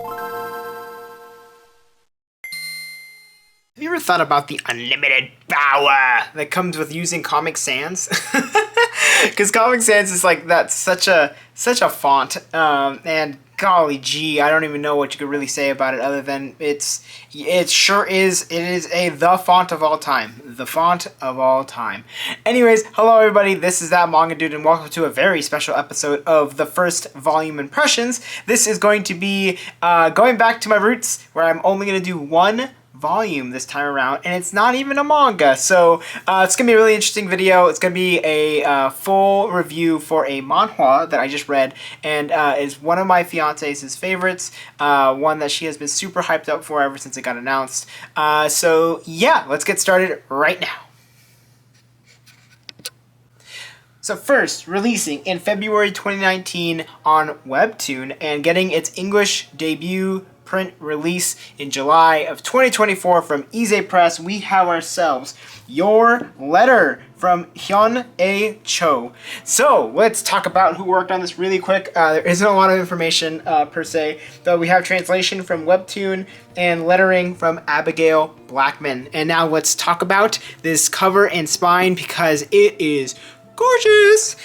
Have you ever thought about the unlimited power that comes with using Comic Sans? Because Comic Sans is like that's such a font, and golly gee, I don't even know what you could really say about it other than it sure is the font of all time, the font of all time. Anyways, hello everybody, this is That Manga Dude, and welcome to a very special episode of the first volume impressions. This is going to be going back to my roots, where I'm only going to do one volume this time around, and it's not even a manga, so it's gonna be a really interesting video. It's gonna be a full review for a manhwa that I just read, and is one of my fiance's favorites, one that she has been super hyped up for ever since it got announced. So yeah, let's get started right now. So first, releasing in February 2019 on Webtoon and getting its English debut print release in July of 2024 from Ise Press, we have ourselves Your Letter from Hyeon A Cho. So let's talk about who worked on this really quick. There isn't a lot of information per se, though we have translation from Webtoon and lettering from Abigail Blackman. And now let's talk about this cover and spine because it is gorgeous.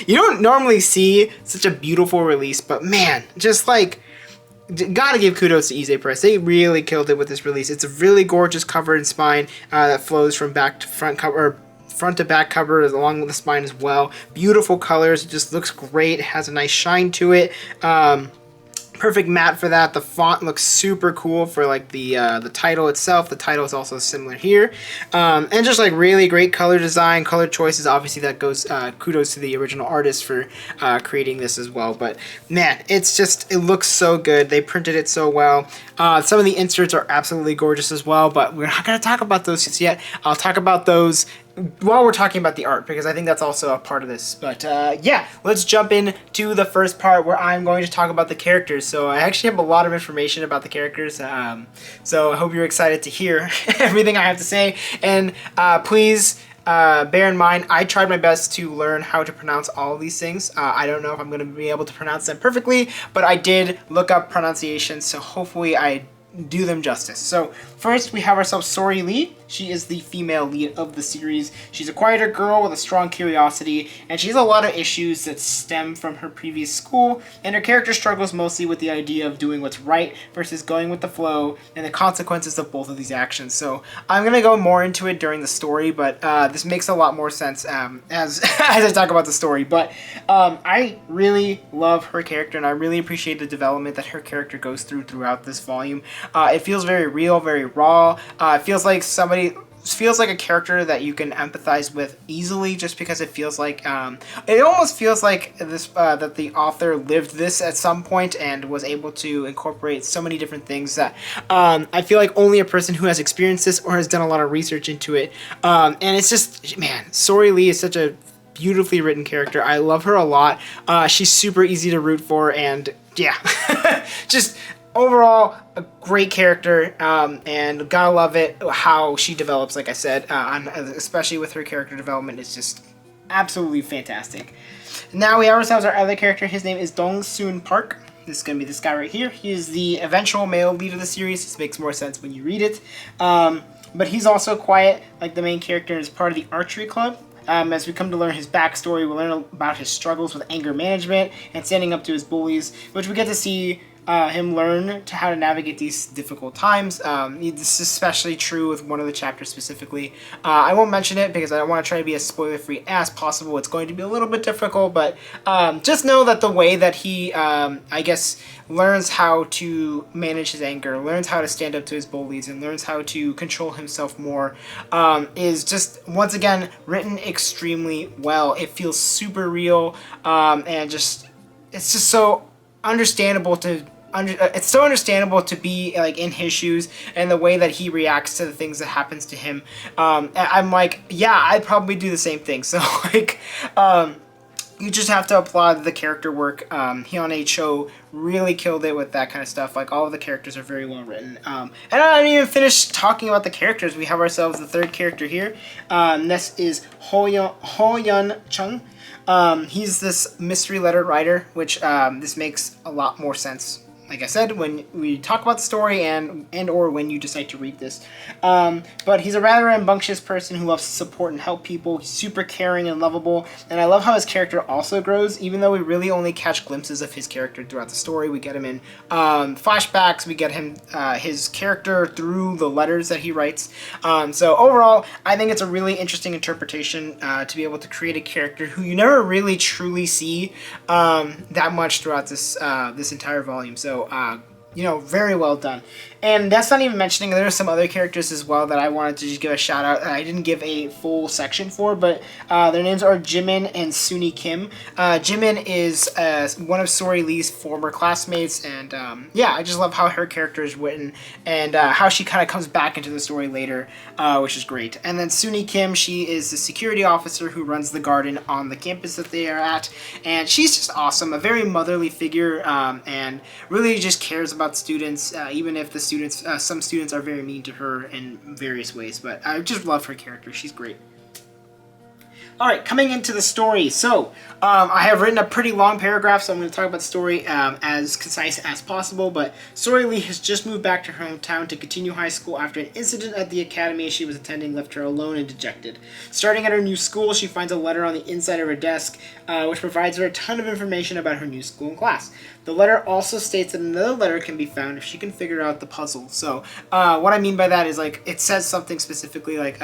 You don't normally see such a beautiful release, but man, just like, gotta give kudos to Ise Press. They really killed it with this release. It's a really gorgeous cover and spine that flows from back to front cover, or front to back cover along with the spine as well. Beautiful colors. It just looks great. It has a nice shine to it. Perfect matte for that. The font looks super cool for like the title itself. The title is also similar here, and just like really great color design, color choices. Obviously, that goes kudos to the original artist for creating this as well. But man, it looks so good. They printed it so well. Some of the inserts are absolutely gorgeous as well. But we're not gonna talk about those just yet. I'll talk about those while we're talking about the art, because I think that's also a part of this. But yeah, let's jump into the first part where I'm going to talk about the characters. So I actually have a lot of information about the characters, so I hope you're excited to hear everything I have to say. And please bear in mind, I tried my best to learn how to pronounce all of these things. I don't know if I'm going to be able to pronounce them perfectly, but I did look up pronunciations, so hopefully I do them justice. So first we have ourselves Sori Lee. She is the female lead of the series. She's a quieter girl with a strong curiosity, and she has a lot of issues that stem from her previous school, and her character struggles mostly with the idea of doing what's right versus going with the flow and the consequences of both of these actions. So I'm going to go more into it during the story, but this makes a lot more sense as I talk about the story. But I really love her character, and I really appreciate the development that her character goes throughout this volume. It feels very real, very raw. It feels like a character that you can empathize with easily, just because it feels like it almost feels like this that the author lived this at some point and was able to incorporate so many different things that I feel like only a person who has experienced this or has done a lot of research into it. And it's just, man, Sori Lee is such a beautifully written character. I love her a lot. She's super easy to root for, and yeah, just overall a great character, and gotta love it how she develops. Like I said, especially with her character development, it's just absolutely fantastic. Now we have ourselves our other character. His name is Dong Soon Park. This is gonna be this guy right here. He is the eventual male lead of the series. This makes more sense when you read it, but he's also quiet like the main character and is part of the archery club. As we come to learn his backstory, we learn about his struggles with anger management and standing up to his bullies, which we get to see him learn how to navigate these difficult times. This is especially true with one of the chapters specifically. I won't mention it because I don't want to try to be as spoiler-free as possible. It's going to be a little bit difficult, but just know that the way that he, I guess, learns how to manage his anger, learns how to stand up to his bullies, and learns how to control himself more, is just, once again, written extremely well. It feels super real, and just, it's just so understandable to it's so understandable to be like in his shoes, and the way that he reacts to the things that happens to him. I'm like, yeah, I'd probably do the same thing. So like, you just have to applaud the character work. Hyeon A Cho really killed it with that kind of stuff. Like, all of the characters are very well written. And I haven't even finished talking about the characters. We have ourselves the third character here. This is Hyeon Chung. He's this mystery letter writer, which this makes a lot more sense like I said, when we talk about the story and or when you decide to read this. But he's a rather rambunctious person who loves to support and help people. He's super caring and lovable, and I love how his character also grows, even though we really only catch glimpses of his character throughout the story. We get him in flashbacks, we get him his character through the letters that he writes. So overall, I think it's a really interesting interpretation to be able to create a character who you never really truly see that much throughout this this entire volume. So you know, very well done. And that's not even mentioning there are some other characters as well that I wanted to just give a shout out. I didn't give a full section for, but their names are Jimin and Suni Kim. Jimin is one of Sori Lee's former classmates, and yeah, I just love how her character is written and how she kind of comes back into the story later, which is great. And then Suni Kim, she is the security officer who runs the garden on the campus that they are at, and she's just awesome, a very motherly figure, and really just cares about students, even if the students, some students are very mean to her in various ways, but I just love her character. She's great. Alright, coming into the story. So, I have written a pretty long paragraph, so I'm going to talk about the story as concise as possible, but Sori Lee has just moved back to her hometown to continue high school after an incident at the academy she was attending left her alone and dejected. Starting at her new school, she finds a letter on the inside of her desk, which provides her a ton of information about her new school and class. The letter also states that another letter can be found if she can figure out the puzzle. So, what I mean by that is, like, it says something specifically, like,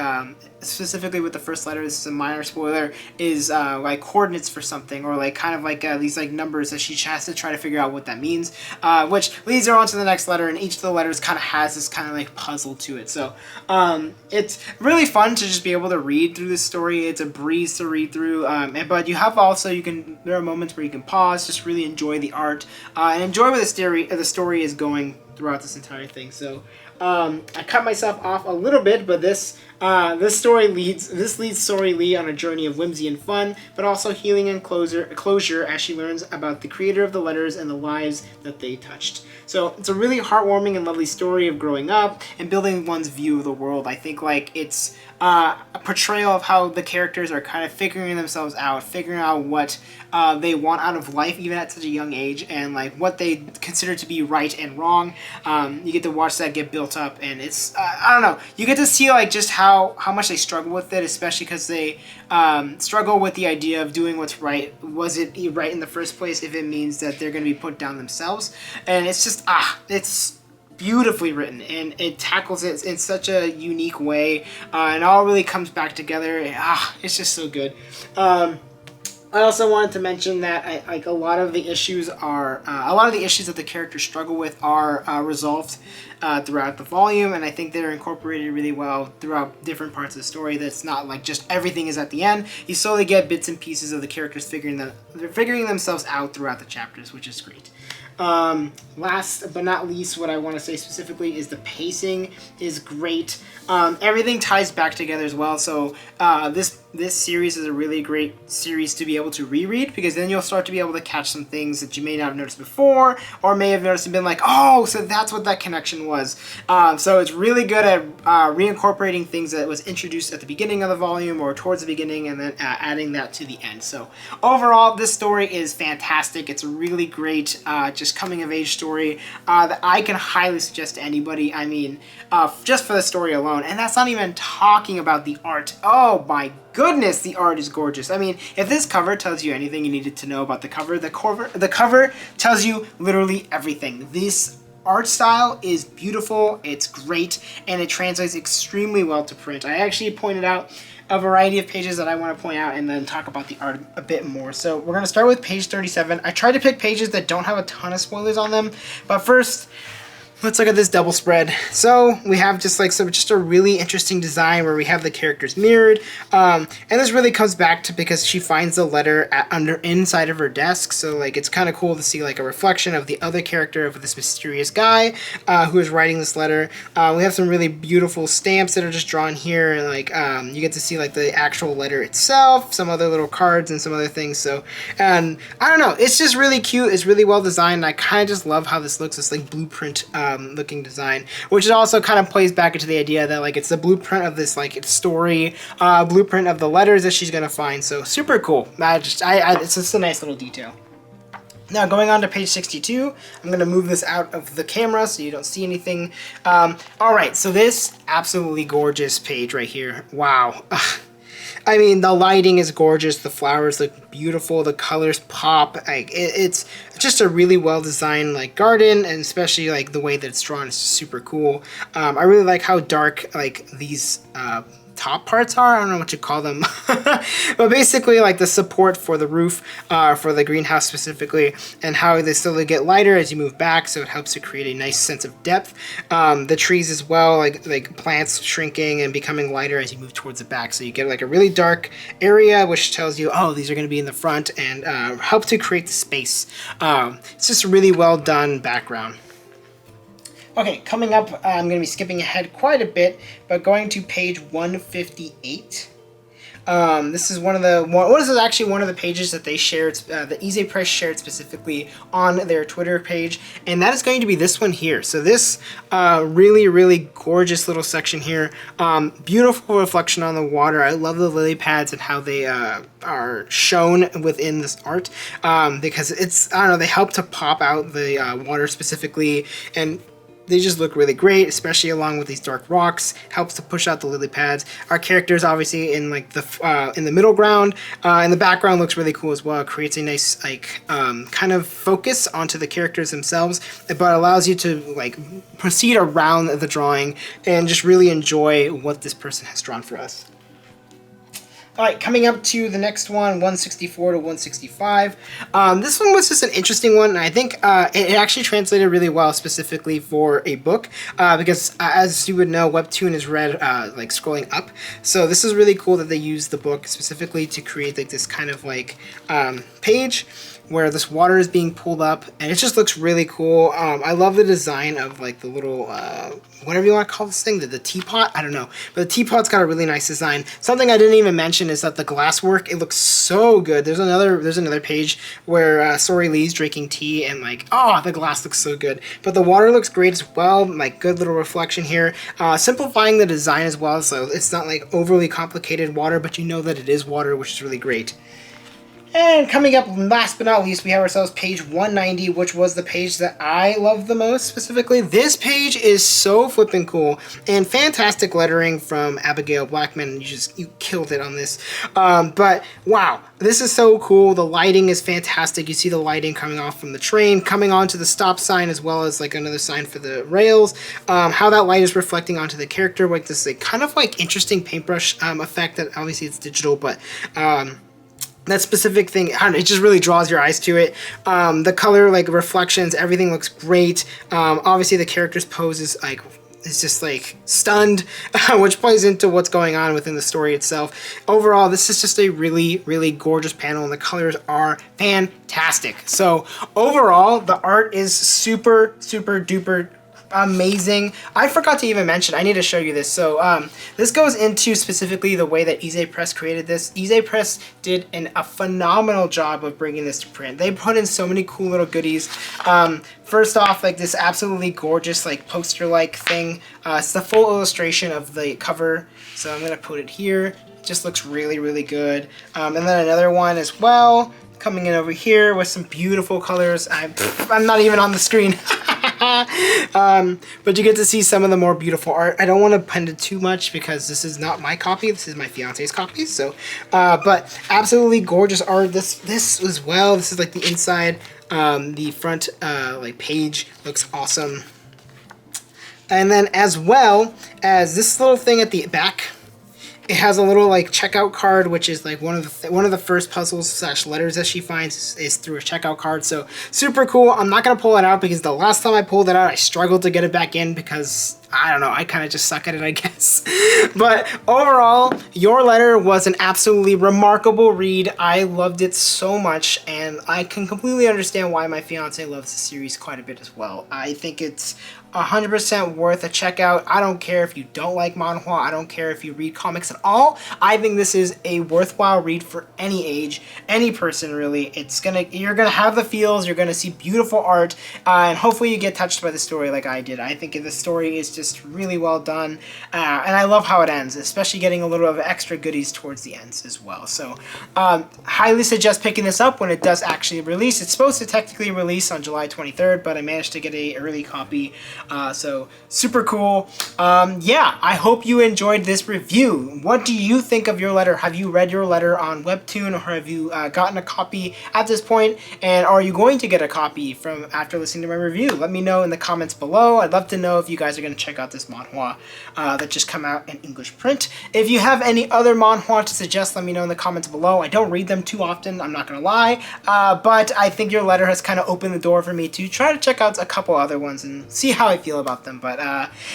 specifically with the first letter, this is a minor spoiler, is like coordinates for something, or like kind of like these like numbers that she has to try to figure out what that means, which leads her on to the next letter, and each of the letters kind of has this kind of like puzzle to it. So it's really fun to just be able to read through this story. It's a breeze to read through, but you have also, there are moments where you can pause, just really enjoy the art, and enjoy where the story is going throughout this entire thing. So I cut myself off a little bit, but this leads Sori Lee on a journey of whimsy and fun, but also healing and closure as she learns about the creator of the letters and the lives that they touched. So it's a really heartwarming and lovely story of growing up and building one's view of the world. I think like it's a portrayal of how the characters are kind of figuring themselves out, figuring out what they want out of life even at such a young age, and like what they consider to be right and wrong. You get to watch that get built up, and it's I don't know, you get to see like just how much they struggle with it, especially because they struggle with the idea of doing what's right. Was it right in the first place if it means that they're going to be put down themselves? And it's just it's beautifully written, and it tackles it in such a unique way, and it all really comes back together. It's just so good. I also wanted to mention that a lot of the issues that the characters struggle with are resolved throughout the volume, and I think they're incorporated really well throughout different parts of the story. That's not like just everything is at the end. You slowly get bits and pieces of the characters figuring themselves out throughout the chapters, which is great. Last but not least, what I want to say specifically is the pacing is great. Everything ties back together as well. So this series is a really great series to be able to reread, because then you'll start to be able to catch some things that you may not have noticed before, or may have noticed and been like, oh, so that's what that connection was. So it's really good at reincorporating things that was introduced at the beginning of the volume or towards the beginning, and then adding that to the end. So overall, this story is fantastic. It's a really great just coming of age story that I can highly suggest to anybody. I mean, just for the story alone, and that's not even talking about the art. Oh my goodness, the art is gorgeous. I mean, if this cover tells you anything you needed to know about the cover, the cover tells you literally everything. This art style is beautiful, it's great, and it translates extremely well to print. I actually pointed out a variety of pages that I want to point out and then talk about the art a bit more. So we're going to start with page 37. I tried to pick pages that don't have a ton of spoilers on them, but first, let's look at this double spread. So we have just a really interesting design where we have the characters mirrored, and this really comes back to because she finds the letter inside of her desk. So like it's kind of cool to see like a reflection of the other character of this mysterious guy who is writing this letter. We have some really beautiful stamps that are just drawn here, and like you get to see like the actual letter itself, some other little cards and some other things. So, and I don't know, it's just really cute. It's really well designed, and I kind of just love how this looks. This like blueprint looking design, which also kind of plays back into the idea that like it's the blueprint of this like story, blueprint of the letters that she's gonna find. So super cool. It's just a nice little detail. Now going on to page 62, I'm going to move this out of the camera so you don't see anything. Alright, so this absolutely gorgeous page right here. Wow. I mean, the lighting is gorgeous, the flowers look beautiful, the colors pop. Like it's just a really well designed like garden, and especially like the way that it's drawn is super cool. I really like how dark like these top parts are. I don't know what you call them, but basically like the support for the roof, for the greenhouse specifically, and how they slowly get lighter as you move back, so it helps to create a nice sense of depth. The trees as well, like plants shrinking and becoming lighter as you move towards the back, so you get like a really dark area, which tells you, oh, these are going to be in the front, and help to create the space. It's just a really well done background. Okay, coming up, I'm going to be skipping ahead quite a bit, but going to page 158. This is actually one of the pages that they shared, the Ise Press shared specifically on their Twitter page, and that is going to be this one here. So this really, really gorgeous little section here, beautiful reflection on the water. I love the lily pads and how they are shown within this art, because it's, I don't know, they help to pop out the water specifically, and they just look really great, especially along with these dark rocks. Helps to push out the lily pads. Our characters obviously in like the in the middle ground, and the background looks really cool as well. It creates a nice like kind of focus onto the characters themselves, but allows you to like proceed around the drawing and just really enjoy what this person has drawn for us. Alright, coming up to the next one, 164 to 165. This one was just an interesting one, and I think it actually translated really well specifically for a book, because as you would know, webtoon is read like scrolling up. So this is really cool that they used the book specifically to create like this kind of like page where this water is being pulled up, and it just looks really cool. I love the design of like the little, whatever you want to call this thing, the teapot, I don't know. But the teapot's got a really nice design. Something I didn't even mention is that the glass work, it looks so good. There's another page where Sori Lee's drinking tea, and like, oh, the glass looks so good. But the water looks great as well, like good little reflection here. Simplifying the design as well, so it's not like overly complicated water, but you know that it is water, which is really great. And coming up, last but not least, we have ourselves page 190, which was the page that I love the most specifically. This page is so flippin' cool, and fantastic lettering from Abigail Blackman. You killed it on this. But wow, this is so cool. The lighting is fantastic. You see the lighting coming off from the train, coming onto the stop sign, as well as like another sign for the rails. How that light is reflecting onto the character, like this like kind of like interesting paintbrush effect that obviously it's digital, but that specific thing, I don't know, it just really draws your eyes to it. The color, like reflections, everything looks great. Obviously the character's pose is like, it's just like stunned, which plays into what's going on within the story itself. Overall, this is just a really, really gorgeous panel, and the colors are fantastic. So overall, the art is super, super duper amazing. I forgot to even mention, I need to show you this. So this goes into specifically the way that Ise Press created this. Ise Press did a phenomenal job of bringing this to print. They put in so many cool little goodies. First off, like this absolutely gorgeous like poster-like thing. It's the full illustration of the cover, so I'm gonna put it here. It just looks really, really good. And then another one as well, coming in over here with some beautiful colors. I'm not even on the screen. But you get to see some of the more beautiful art. I don't want to append it too much because this is not my copy. This is my fiance's copy. So, but absolutely gorgeous art. This as well. This is like the inside. The front like page looks awesome. And then as well as this little thing at the back, it has a little like checkout card, which is like one of the first puzzles / letters that she finds is through a checkout card. So super cool. I'm not gonna pull it out because the last time I pulled it out, I struggled to get it back in because I don't know, I kind of just suck at it, I guess. But overall, Your Letter was an absolutely remarkable read. I loved it so much, and I can completely understand why my fiance loves the series quite a bit as well. I think it's 100% worth a check out. I don't care if you don't like manhwa. I don't care if you read comics at all. I think this is a worthwhile read for any age, any person really. You're gonna have the feels. You're gonna see beautiful art, and hopefully you get touched by the story like I did. I think the story is just really well done, and I love how it ends, especially getting a little bit of extra goodies towards the ends as well. So highly suggest picking this up when it does actually release. It's supposed to technically release on July 23rd, but I managed to get a early copy, so super cool. Yeah, I hope you enjoyed this review. What do you think of your letter? Have you read your letter on Webtoon, or have you gotten a copy at this point? And are you going to get a copy from after listening to my review? Let me know in the comments below. I'd love to know if you guys are going to check out this manhwa that just come out in English print. If you have any other manhwa to suggest, let me know in the comments below. I don't read them too often, I'm not going to lie, but I think your letter has kind of opened the door for me to try to check out a couple other ones and see how I feel about them. But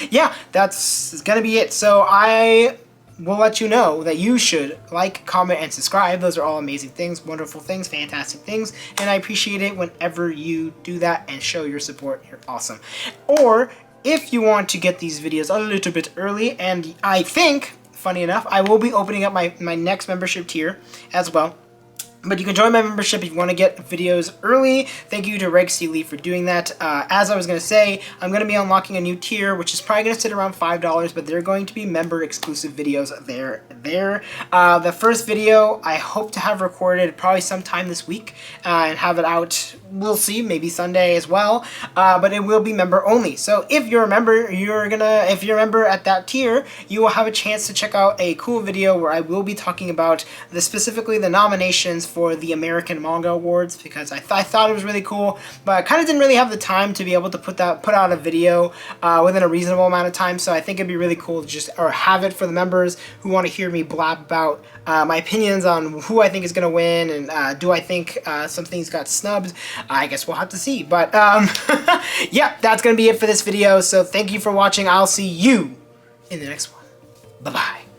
yeah, that's going to be it. So I will let you know that you should like, comment, and subscribe. Those are all amazing things, wonderful things, fantastic things, and I appreciate it whenever you do that and show your support. You're awesome. Or if you want to get these videos a little bit early, and I think, funny enough, I will be opening up my next membership tier as well. But you can join my membership if you want to get videos early. Thank you to Reg C. Lee for doing that. As I was going to say, I'm going to be unlocking a new tier, which is probably going to sit around $5, but they're going to be member-exclusive videos there. The first video I hope to have recorded probably sometime this week and have it out, we'll see, maybe Sunday as well. But it will be member-only. So if you're a member, if you're a member at that tier, you will have a chance to check out a cool video where I will be talking about specifically the nominations for the American Manga Awards, because I thought it was really cool, but I kind of didn't really have the time to be able to put out a video within a reasonable amount of time. So I think it'd be really cool to just have it for the members who want to hear me blab about my opinions on who I think is going to win, and do I think some things got snubbed. I guess we'll have to see. But yeah, that's going to be it for this video. So thank you for watching. I'll see you in the next one. Bye-bye.